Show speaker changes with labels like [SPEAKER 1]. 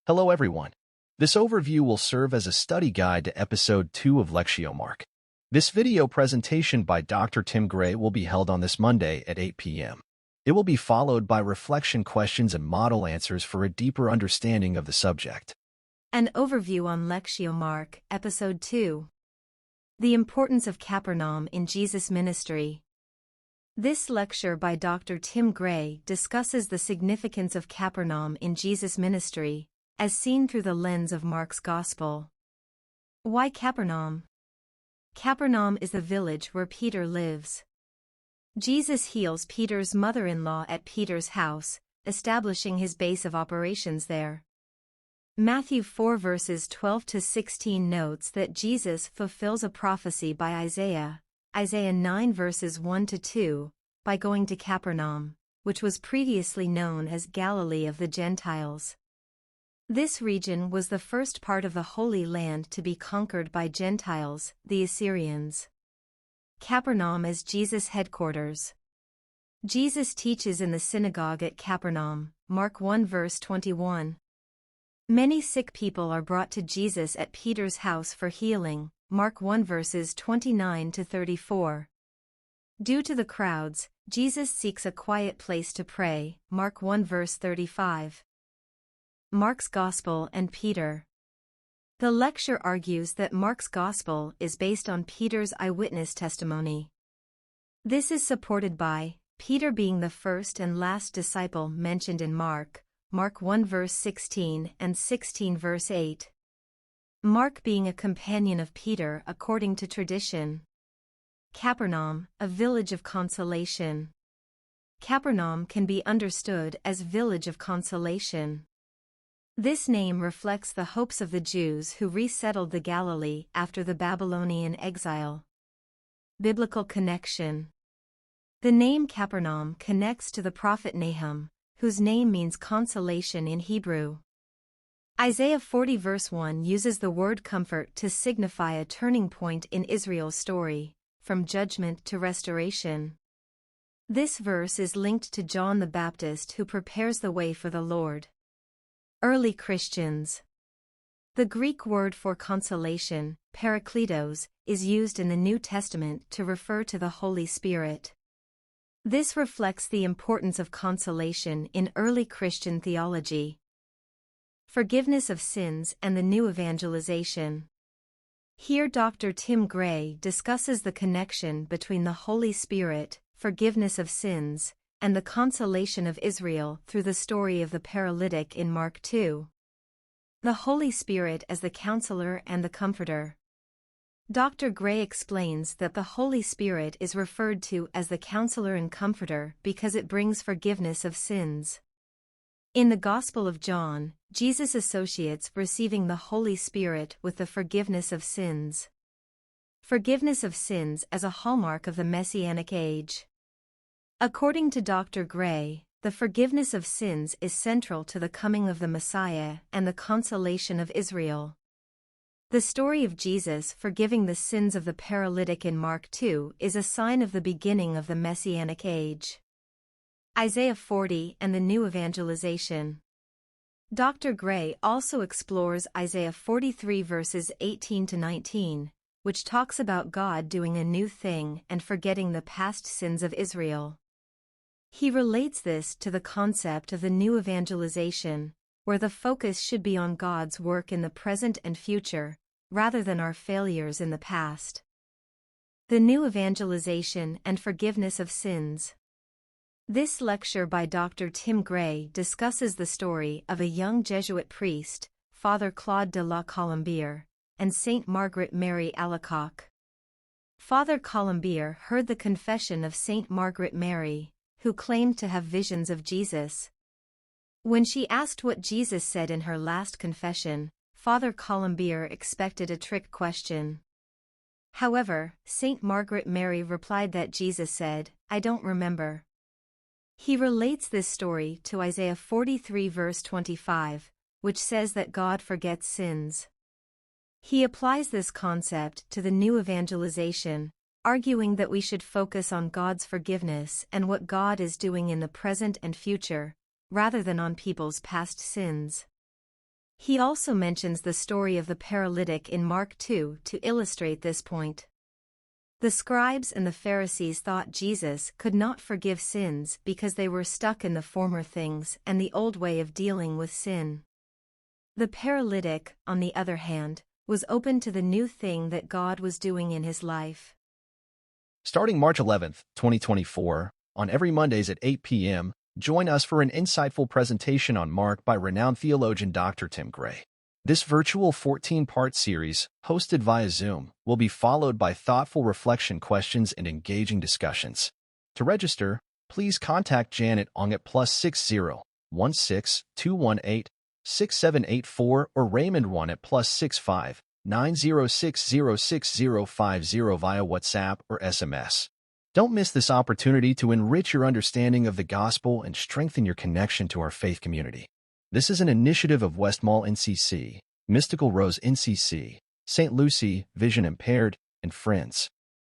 [SPEAKER 1] Hello everyone. This overview will serve as a study guide to episode 2 of Lectio Mark. This video presentation by Dr. Tim Gray will be held on this Monday at 8 p.m. It will be followed by reflection questions and model answers for a deeper understanding of the subject.
[SPEAKER 2] An overview on Lectio Mark, episode 2. The importance of Capernaum in Jesus' ministry. This lecture by Dr. Tim Gray discusses the significance of Capernaum in Jesus' ministry, as seen through the lens of Mark's Gospel. Why Capernaum? Capernaum is the village where Peter lives. Jesus heals Peter's mother-in-law at Peter's house, establishing his base of operations there. Matthew 4 verses 12 to 16 notes that Jesus fulfills a prophecy by Isaiah 9 verses 1 to 2, by going to Capernaum, which was previously known as Galilee of the Gentiles. This region was the first part of the Holy Land to be conquered by Gentiles, the Assyrians. Capernaum is Jesus' headquarters. Jesus teaches in the synagogue at Capernaum, Mark 1 verse 21. Many sick people are brought to Jesus at Peter's house for healing, Mark 1 verses 29 to 34. Due to the crowds, Jesus seeks a quiet place to pray, Mark 1 verse 35. Mark's Gospel and Peter. The lecture argues that Mark's Gospel is based on Peter's eyewitness testimony. This is supported by Peter being the first and last disciple mentioned in Mark 1 verse 16 and 16 verse 8. Mark being a companion of Peter according to tradition. Capernaum, a village of consolation. Capernaum can be understood as village of consolation. This name reflects the hopes of the Jews who resettled the Galilee after the Babylonian exile. Biblical connection. The name Capernaum connects to the prophet Nahum, whose name means consolation in Hebrew. Isaiah 40 verse 1 uses the word comfort to signify a turning point in Israel's story, from judgment to restoration. This verse is linked to John the Baptist who prepares the way for the Lord. Early Christians. The Greek word for consolation, parakletos, is used in the New Testament to refer to the Holy Spirit. This reflects the importance of consolation in early Christian theology. Forgiveness of sins and the new evangelization. Here Dr. Tim Gray discusses the connection between the Holy Spirit, forgiveness of sins, and the consolation of Israel through the story of the paralytic in Mark 2. The Holy Spirit as the counselor and the comforter. Dr. Gray explains that the Holy Spirit is referred to as the counselor and comforter because it brings forgiveness of sins. In the Gospel of John, Jesus associates receiving the Holy Spirit with the forgiveness of sins. Forgiveness of sins as a hallmark of the Messianic age. According to Dr. Gray, the forgiveness of sins is central to the coming of the Messiah and the consolation of Israel. The story of Jesus forgiving the sins of the paralytic in Mark 2 is a sign of the beginning of the Messianic age. Isaiah 40 and the new evangelization. Dr. Gray also explores Isaiah 43 verses 18 to 19, which talks about God doing a new thing and forgetting the past sins of Israel. He relates this to the concept of the new evangelization, where the focus should be on God's work in the present and future, rather than our failures in the past. The new evangelization and forgiveness of sins. This lecture by Dr. Tim Gray discusses the story of a young Jesuit priest, Father Claude de la Colombière, and Saint Margaret Mary Alacoque. Father Colombière heard the confession of Saint Margaret Mary, who claimed to have visions of Jesus. When she asked what Jesus said in her last confession, Father Colombière expected a trick question. However, Saint Margaret Mary replied that Jesus said, "I don't remember." He relates this story to Isaiah 43 verse 25, which says that God forgets sins. He applies this concept to the new evangelization, arguing that we should focus on God's forgiveness and what God is doing in the present and future, rather than on people's past sins. He also mentions the story of the paralytic in Mark 2 to illustrate this point. The scribes and the Pharisees thought Jesus could not forgive sins because they were stuck in the former things and the old way of dealing with sin. The paralytic, on the other hand, was open to the new thing that God was doing in his life.
[SPEAKER 1] Starting March 11th, 2024, on every Mondays at 8 p.m., join us for an insightful presentation on Mark by renowned theologian Dr. Tim Gray. This virtual 14-part series, hosted via Zoom, will be followed by thoughtful reflection questions and engaging discussions. To register, please contact Janet Ong at +60 16 218 6784 or Raymond 1 at +65 906 06050 via WhatsApp or SMS. Don't miss this opportunity to enrich your understanding of the gospel and strengthen your connection to our faith community. This is an initiative of West Mall NCC, Mystical Rose NCC, St. Lucie, Vision Impaired, and Friends.